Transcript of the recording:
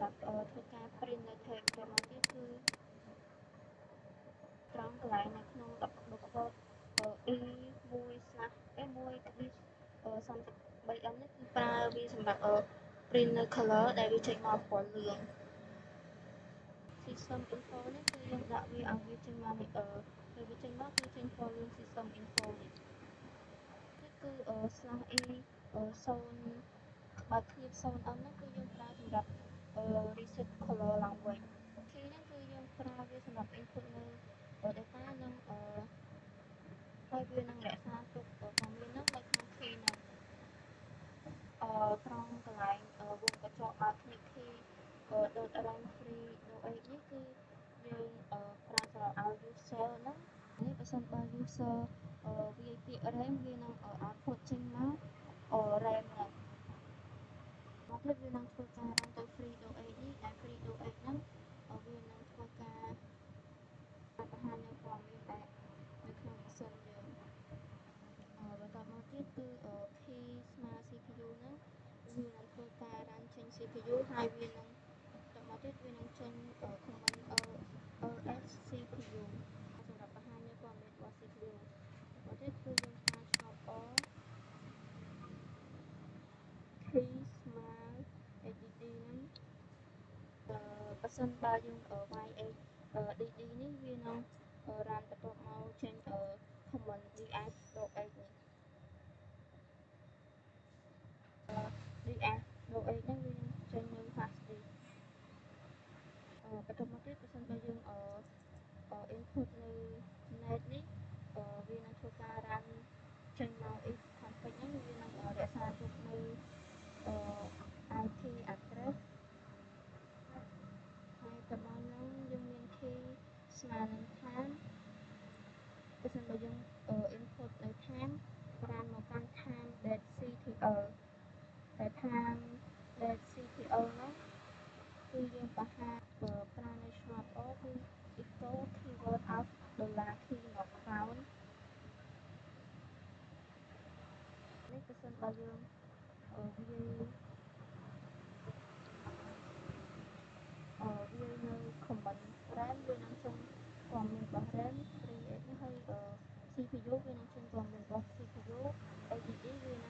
សម្រាប់ធ្វើការ print នៅ tab តែមកទៀតគឺត្រង់កន្លែងនៅក្នុង default E1/1/33M នេះគឺប្រើវាសម្រាប់print នៅ color ដែលវាចេញមកពណ៌លឿង system info នេះគឺយើងដាក់វាឲ្យវាចេញមកពេលវាចេញមកគឺចេញពណ៌លឿង system info នេះគឺ /e 0 បើធៀប 0M ហ្នឹងគឺយើងប្រើសម្រាប់reset color ឡើងវិញ key ហ្នឹងគឺយើងប្រើវាសម្រាប់ input នៅ data និងហើយវានឹងរក្សាទុកព័ត៌មានហ្នឹងនៅក្នុង key ហ្នឹងត្រង់កន្លែងវងកញ្ចក់បើកគ្នា key .rand free .h នេះគឺយើងប្រើសម្រាប់ឲ្យ user ហ្នឹងនេះបើសិនបើ user វាយពាក្យ RAM វានឹង output ចេញមក RAM ហ្នឹងមកទៀតវានឹងធ្វើការ run ទៅ free .h នេះដែល free .h ហ្នឹងវានឹងធ្វើការបង្ហាញនៅព័ត៌មានដែលនៅក្នុងម៉ាស៊ីនយើងបន្តមកទៀតគឺ key ស្មើ CPU ហ្នឹងវានឹងធ្វើការ run ចេញ CPU ហើយវានឹងបន្តមកទៀតវានឹងចេញ command ls CPU សម្រាប់បង្ហាញនៅព័ត៌មានរបស់ CPU មកទៀតគឺយើងប្រើឆ្នោត key ស្មើ add ហ្នឹងបើសិនបើយើងវាយ dd នេះវានឹង run បន្ទាប់មកចេញ command ds.h នេះds.h ហ្នឹងវានឹងចេញនៅ flash disk បន្ទាប់មកទៀតបើសិនបើយើងinput នៅ net នេះវានឹងធ្វើការ run ចេញមក if config ហ្នឹងវានឹងរក្សាទុកនៅIP address ហើយតបហ្នឹងយើងមាន key ស្មើនឹង time បើសិនបើយើងinput នៅ time run មកកាន់ time.ctl តែ time.ctl ហ្នឹងគឺយើងបង្ហាញប្រើនៅឆ្នោត គឺ echo keyword of $key not found នេះបើសិនបើយើងវាយនៅ command RAM វានឹងចេញព័ត៌មានរបស់ RAM free ហើយCPU វានឹងចេញព័ត៌មានរបស់ CPU ADD វានឹង